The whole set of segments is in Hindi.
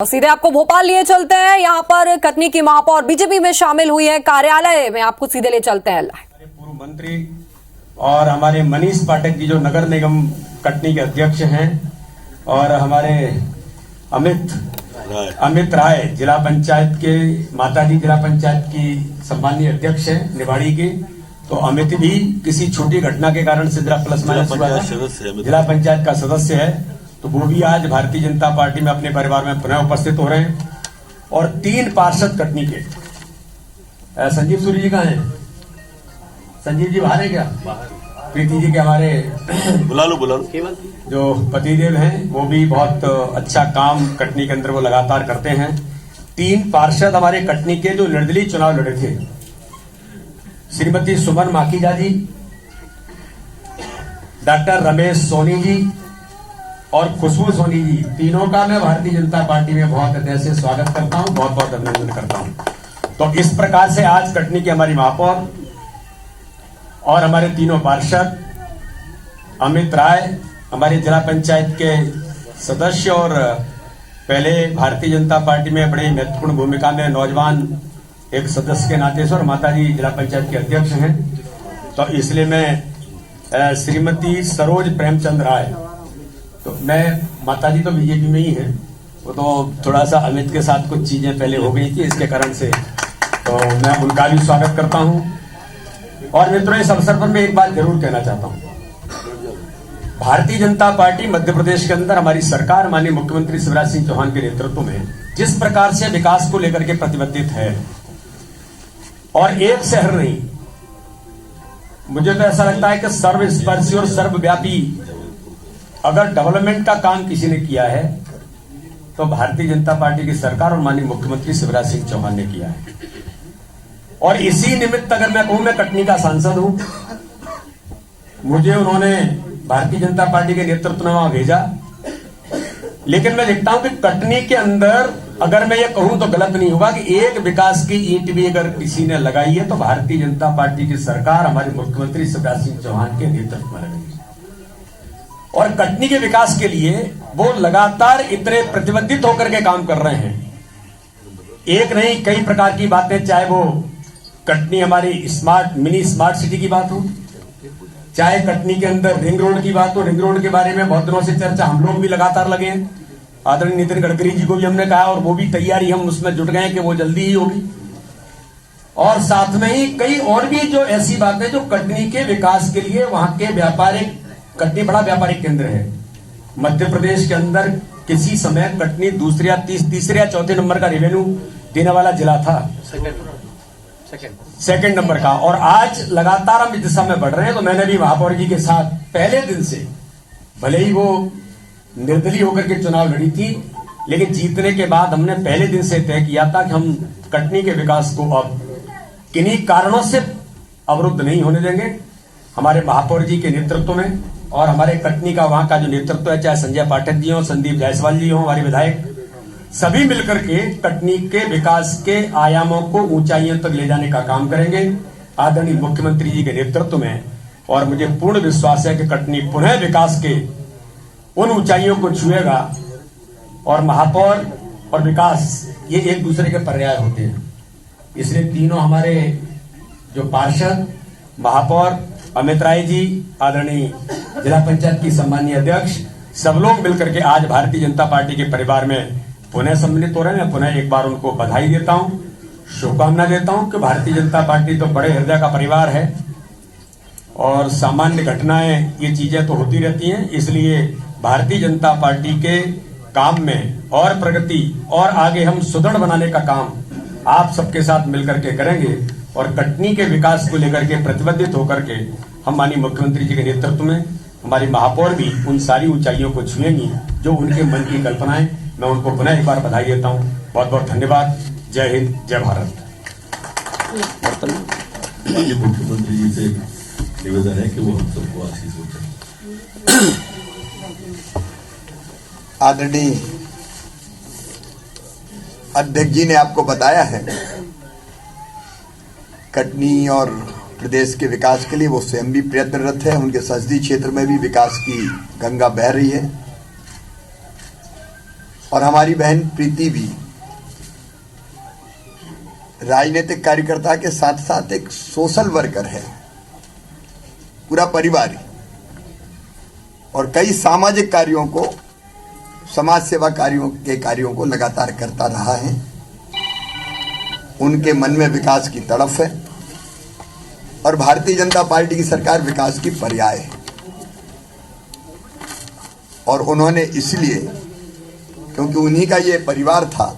और सीधे आपको भोपाल लिए चलते हैं। यहाँ पर कटनी की महापौर बीजेपी में शामिल हुई है। कार्यालय में आपको सीधे ले चलते हैं। पूर्व मंत्री और हमारे मनीष पाठक जी जो नगर निगम कटनी के अध्यक्ष हैं, और हमारे अमित राय जिला पंचायत के माताजी जिला पंचायत की सम्मानीय अध्यक्ष हैं निवाड़ी के। तो अमित भी किसी छोटी घटना के कारण से प्लस माइनस जिला पंचायत का सदस्य है, तो वो भी आज भारतीय जनता पार्टी में अपने परिवार में पुनः उपस्थित हो रहे हैं। और 3 पार्षद कटनी के, संजीव सूरी जी कहाँ हैं? संजीव जी बाहर है क्या? प्रीति जी के हमारे बुला लो जो पतिदेव हैं, वो भी बहुत अच्छा काम कटनी के अंदर वो लगातार करते हैं। 3 पार्षद हमारे कटनी के जो निर्दलीय चुनाव लड़े थे, श्रीमती सुमन माखीजा जी, डॉक्टर रमेश सोनी जी और खुशबू सोनी जी, तीनों का मैं भारतीय जनता पार्टी में बहुत हृदय से स्वागत करता हूं, बहुत बहुत अभिनंदन करता हूं। तो इस प्रकार से आज कटनी की हमारी महापौर और हमारे तीनों पार्षद, अमित राय हमारे जिला पंचायत के सदस्य और पहले भारतीय जनता पार्टी में बड़ी महत्वपूर्ण भूमिका में नौजवान एक सदस्य के नाते से, और माताजी जिला पंचायत के अध्यक्ष हैं। तो इसलिए मैं श्रीमती सरोज प्रेमचंद राय, तो मैं माताजी तो बीजेपी में ही है, वो तो थोड़ा सा अमित के साथ कुछ चीजें पहले हो गई थी, इसके कारण से तो मैं उनका भी स्वागत करता हूं। और मित्रों, इस अवसर पर मैं एक बात जरूर कहना चाहता हूं। भारतीय जनता पार्टी मध्य प्रदेश के अंदर हमारी सरकार माननीय मुख्यमंत्री शिवराज सिंह चौहान के नेतृत्व में जिस प्रकार से विकास को लेकर के प्रतिबद्धित है, और एक शहर नहीं, मुझे तो ऐसा लगता है कि सर्वस्पर्शी और सर्वव्यापी अगर डेवलपमेंट का काम किसी ने किया है तो भारतीय जनता पार्टी की सरकार और माननीय मुख्यमंत्री शिवराज सिंह चौहान ने किया है। और इसी निमित्त अगर मैं कहूं, मैं कटनी का सांसद हूं, मुझे उन्होंने भारतीय जनता पार्टी के नेतृत्व में वहां भेजा, लेकिन मैं देखता हूं कि कटनी के अंदर अगर मैं ये कहूं तो गलत नहीं होगा कि एक विकास की ईंट भी अगर किसी ने लगाई है तो भारतीय जनता पार्टी की सरकार हमारे मुख्यमंत्री शिवराज सिंह चौहान के नेतृत्व में लगाई है। और कटनी के विकास के लिए वो लगातार इतने प्रतिबद्धित होकर के काम कर रहे हैं। एक नहीं, कई प्रकार की बातें, चाहे वो कटनी हमारी मिनी स्मार्ट सिटी की बात हो, चाहे कटनी के अंदर रिंग रोड की बात हो। रिंग रोड के बारे में बहुत दिनों से चर्चा हम लोग भी लगातार लगे हैं। आदरणीय नितिन गडकरी जी को भी हमने कहा, और वो भी तैयारी, हम उसमें जुट गए कि वो जल्दी ही होगी। और साथ में ही कई और भी जो ऐसी बातें जो कटनी के विकास के लिए, वहां के व्यापारिक, कटनी बड़ा व्यापारिक केंद्र है मध्य प्रदेश के अंदर। किसी समय कटनी दूसरे या चौथे नंबर का रेवेन्यू देने वाला जिला था, सेकंड नंबर का, और आज लगातार हम इस दिशा में बढ़ रहे हैं। तो मैंने भी महापौर जी के साथ पहले दिन से, भले ही वो निर्दलीय होकर के चुनाव लड़ी थी, लेकिन जीतने के बाद हमने पहले दिन से तय किया था कि हम कटनी के विकास को अब किन्हीं कारणों से अवरुद्ध नहीं होने देंगे। हमारे महापौर जी के नेतृत्व में और हमारे कटनी का वहां का जो नेतृत्व है, चाहे संजय पाठक जी हो, संदीप जायसवाल जी हो, हमारे विधायक, सभी मिलकर के कटनी के विकास के आयामों को ऊंचाइयों तक ले जाने का काम करेंगे आदरणीय मुख्यमंत्री जी के नेतृत्व में। और मुझे पूर्ण विश्वास है कि कटनी पुनः विकास के उन ऊंचाइयों को छुएगा। और महापौर और विकास ये एक दूसरे के पर्याय होते हैं, इसलिए तीनों हमारे जो पार्षद, महापौर अमित राय जी, आदरणीय जिला पंचायत की सम्मानीय अध्यक्ष, सब लोग मिलकर के आज भारतीय जनता पार्टी के परिवार में पुनः सम्मिलित हो रहे हैं। मैं पुनः एक बार उनको बधाई देता हूं, शुभकामना देता हूं कि भारतीय जनता पार्टी तो बड़े हृदय का परिवार है, और सामान्य घटनाएं, ये चीजें तो होती रहती हैं। इसलिए भारतीय जनता पार्टी के काम में और प्रगति और आगे हम सुदृढ़ बनाने का काम आप सबके साथ मिलकर के करेंगे। और कटनी के विकास को लेकर के प्रतिबद्धित होकर के हम माननीय मुख्यमंत्री जी के नेतृत्व में हमारी महापौर भी उन सारी ऊंचाइयों को छुएंगी जो उनके मन की कल्पनाएं। मैं उनको पुनः एक बार बधाई देता हूं। बहुत बहुत धन्यवाद। जय हिंद, जय भारत। मुख्यमंत्री जी से निवेदन है कि वो हम सबको आशीष दें। आदरणीय अध्यक्ष जी ने आपको बताया है, कटनी और प्रदेश के विकास के लिए वो स्वयं भी प्रयत्नरत है। उनके संसदीय क्षेत्र में भी विकास की गंगा बह रही है। और हमारी बहन प्रीति भी राजनीतिक कार्यकर्ता के साथ साथ एक सोशल वर्कर है, पूरा परिवार ही, और कई सामाजिक कार्यों को, समाज सेवा कार्यों को लगातार करता रहा है। उनके मन में विकास की तड़फ है और भारतीय जनता पार्टी की सरकार विकास की पर्याय है। और उन्होंने इसलिए, क्योंकि उन्हीं का ये परिवार था,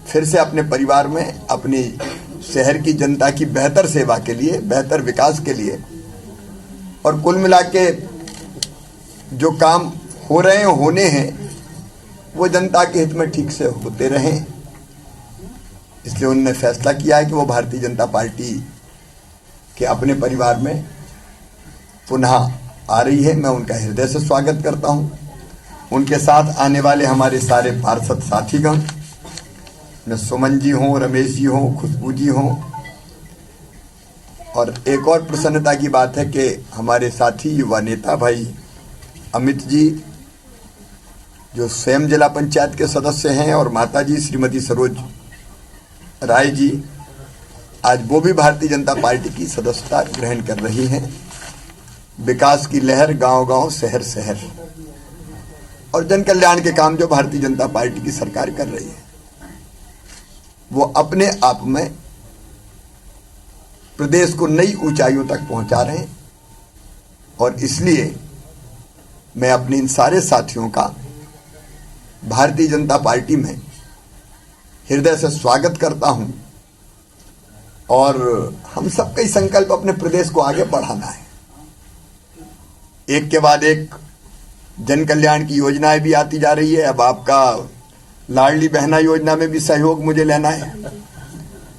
फिर से अपने परिवार में अपनी शहर की जनता की बेहतर सेवा के लिए, बेहतर विकास के लिए और कुल मिला के जो काम हो रहे हैं, होने हैं, वो जनता के हित में ठीक से होते रहें, इसलिए उन्होंने फैसला किया है कि वो भारतीय जनता पार्टी के अपने परिवार में पुनः आ रही है। मैं उनका हृदय से स्वागत करता हूं। उनके साथ आने वाले हमारे सारे पार्षद साथीगण, न सुमन जी हों, रमेश जी हों, खुशबू जी हों, और एक और प्रसन्नता की बात है कि हमारे साथी युवा नेता भाई अमित जी, जो स्वयं जिला पंचायत के सदस्य हैं, और माता जी श्रीमती सरोज राय जी, आज वो भी भारतीय जनता पार्टी की सदस्यता ग्रहण कर रही हैं। विकास की लहर गांव-गांव, शहर-शहर और जन कल्याण के काम जो भारतीय जनता पार्टी की सरकार कर रही है, वो अपने आप में प्रदेश को नई ऊंचाइयों तक पहुंचा रहे हैं। और इसलिए मैं अपने इन सारे साथियों का भारतीय जनता पार्टी में हृदय से स्वागत करता हूं। और हम सबका ही संकल्प अपने प्रदेश को आगे बढ़ाना है। एक के बाद एक जन कल्याण की योजनाएं भी आती जा रही है। अब आपका लाडली बहना योजना में भी सहयोग मुझे लेना है,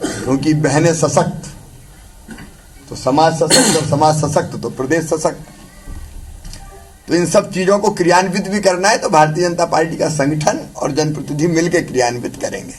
क्योंकि बहनें सशक्त तो समाज सशक्त, और समाज सशक्त तो प्रदेश सशक्त। तो इन सब चीजों को क्रियान्वित भी करना है, तो भारतीय जनता पार्टी का संगठन और जनप्रतिनिधि मिलकर क्रियान्वित करेंगे।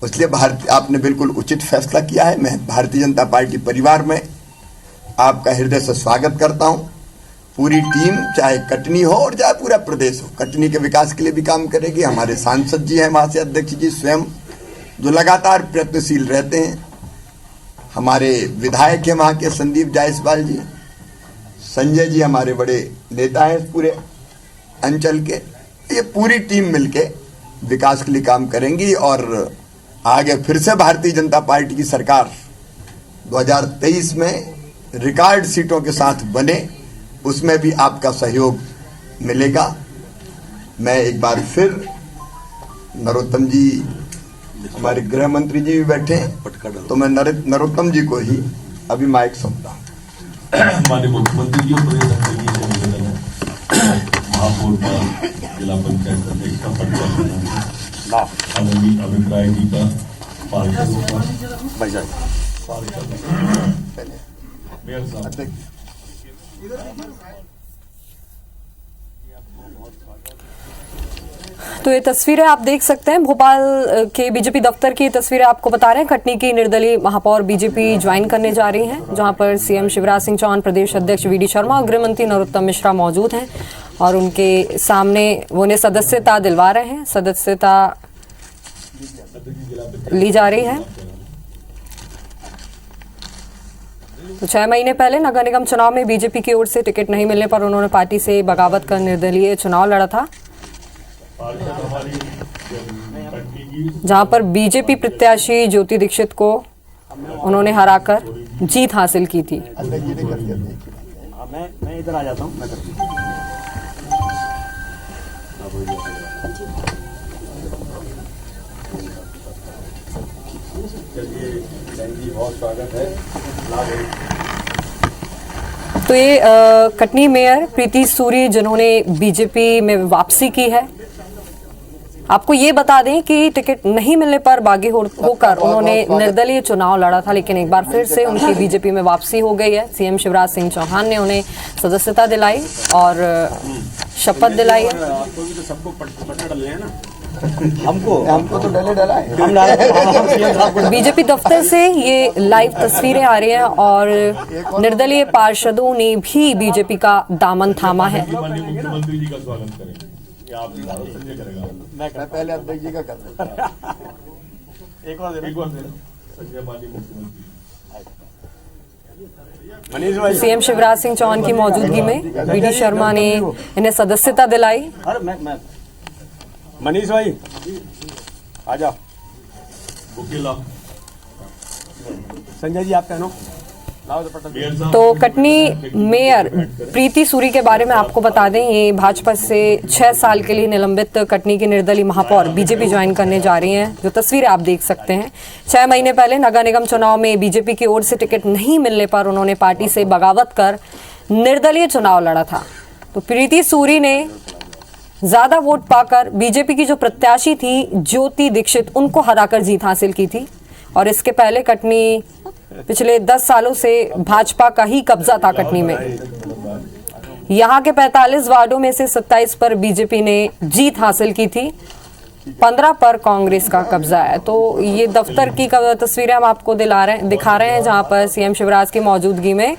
इसलिए आपने बिल्कुल उचित फैसला किया है। मैं भारतीय जनता पार्टी परिवार में आपका हृदय से स्वागत करता हूं। पूरी टीम, चाहे कटनी हो और चाहे पूरा प्रदेश हो, कटनी के विकास के लिए भी काम करेगी। हमारे सांसद जी हैं, वहां से अध्यक्ष जी स्वयं, जो लगातार प्रयत्नशील रहते हैं। हमारे विधायक हैं वहां के संदीप जायसवाल जी, संजय जी हमारे बड़े नेता हैं पूरे अंचल के। ये पूरी टीम मिलके विकास के लिए काम करेंगी और आगे फिर से भारतीय जनता पार्टी की सरकार 2023 में रिकॉर्ड सीटों के साथ बने, उसमें भी आपका सहयोग मिलेगा। मैं एक बार फिर, नरोत्तम जी हमारे गृह मंत्री जी भी बैठे हैं, तो मैं नरोत्तम जी को ही अभी माइक सौंपता हूँ। माननीय मुख्यमंत्री जी और प्रदेश अध्यक्ष जी से निवेदन है, महापौर का, जिला पंचायत अध्यक्ष का पद आदरणीय अमित राय जी का, पार्षदों का, मेयर साहब, तो ये तस्वीरें आप देख सकते हैं, भोपाल के बीजेपी दफ्तर की तस्वीरें आपको बता रहे हैं। कटनी की निर्दलीय महापौर बीजेपी ज्वाइन करने जा रही हैं, जहां पर सीएम शिवराज सिंह चौहान, प्रदेश अध्यक्ष वीडी शर्मा और गृह मंत्री नरोत्तम मिश्रा मौजूद हैं और उनके सामने वो उन्हें सदस्यता दिलवा रहे हैं। सदस्यता ली जा रही है। तो 6 महीने पहले नगर निगम चुनाव में बीजेपी की ओर से टिकट नहीं मिलने पर उन्होंने पार्टी से बगावत कर निर्दलीय चुनाव लड़ा था, जहां पर बीजेपी प्रत्याशी ज्योति दीक्षित को उन्होंने हराकर जीत हासिल की थी। मैं इधर आ जाता हूं। बहुत स्वागत है। तो ये कटनी मेयर प्रीति सूरी, जिन्होंने बीजेपी में वापसी की है। आपको ये बता दें कि टिकट नहीं मिलने पर बागी होकर उन्होंने निर्दलीय चुनाव लड़ा था, लेकिन एक बार फिर से उनकी बीजेपी में वापसी हो गई है। सीएम शिवराज सिंह चौहान ने उन्हें सदस्यता दिलाई और शपथ दिलाई है। आपको भी तो सबको पट्टा डालने हैं ना। हमको तो डला है। बीजेपी दफ्तर से ये लाइव तस्वीरें आ रही हैं और निर्दलीय पार्षदों ने भी बीजेपी का दामन थामा है। माननीय मुख्यमंत्री जी का स्वागत करेंगे। क्या आप दिखा रहे हो? संजय करेगा। मैं पहले अध्यक्ष जी का कर रहा हूं। एक बार देना। संजय माली मुख्यमंत्री। मनीष भाई, सीएम शिवराज सिंह चौहान की मौजूदगी में वीडी शर्मा ने इन्हें सदस्यता दिलाई। मनीष भाई आ जाओ। वकीला संजय जी आप पहनो, लाओ दुपट्टा। मेयर साहब तो कटनी मेयर प्रीति सूरी के बारे में आपको बता दें, ये भाजपा से 6 साल के लिए निलंबित कटनी की निर्दलीय महापौर बीजेपी ज्वाइन करने जा रही हैं। जो तस्वीरें आप देख सकते हैं, 6 महीने पहले नगर निगम चुनाव में बीजेपी की ओर से टिकट नहीं मिलने पर उन्होंने पार्टी से बगावत कर निर्दलीय चुनाव लड़ा था। तो प्रीति सूरी ने ज्यादा वोट पाकर बीजेपी की जो प्रत्याशी थी ज्योति दीक्षित, उनको हराकर जीत हासिल की थी। और इसके पहले कटनी पिछले 10 सालों से भाजपा का ही कब्जा था कटनी में। यहां के 45 वार्डों में से 27 पर बीजेपी ने जीत हासिल की थी, 15 पर कांग्रेस का कब्जा है। तो ये दफ्तर की तस्वीरें हम आपको दिखा रहे हैं, जहां पर सीएम शिवराज की मौजूदगी में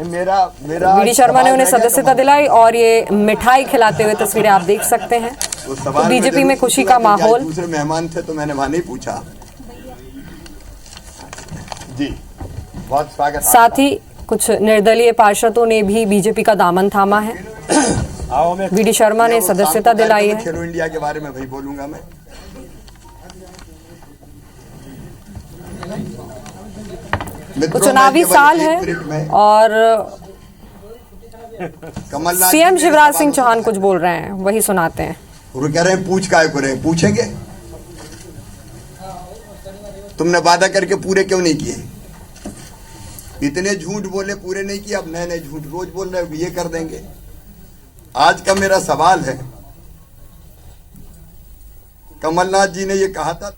मेरा वीडी शर्मा ने उन्हें सदस्यता दिलाई और ये मिठाई खिलाते हुए तस्वीरें आप देख सकते हैं। तो बीजेपी में खुशी का माहौल। दूसरे मेहमान थे तो मैंने वहां नहीं पूछा जी। बहुत स्वागत। साथ ही कुछ निर्दलीय पार्षदों ने भी बीजेपी का दामन थामा है। आओ मैं वीडी शर्मा ने सदस्यता दिलाई है। खेलो इंडिया के बारे में भाई बोलूंगा मैं। तो चुनावी साल है और कमलनाथ सीएम शिवराज सिंह चौहान कुछ बोल रहे हैं, वही सुनाते हैं। वो कह रहे हैं पूछ काय करे, पूछेंगे तुमने वादा करके पूरे क्यों नहीं किए? इतने झूठ बोले पूरे नहीं किए, अब नए नए झूठ रोज बोल रहे हो ये कर देंगे। आज का मेरा सवाल है, कमलनाथ जी ने ये कहा था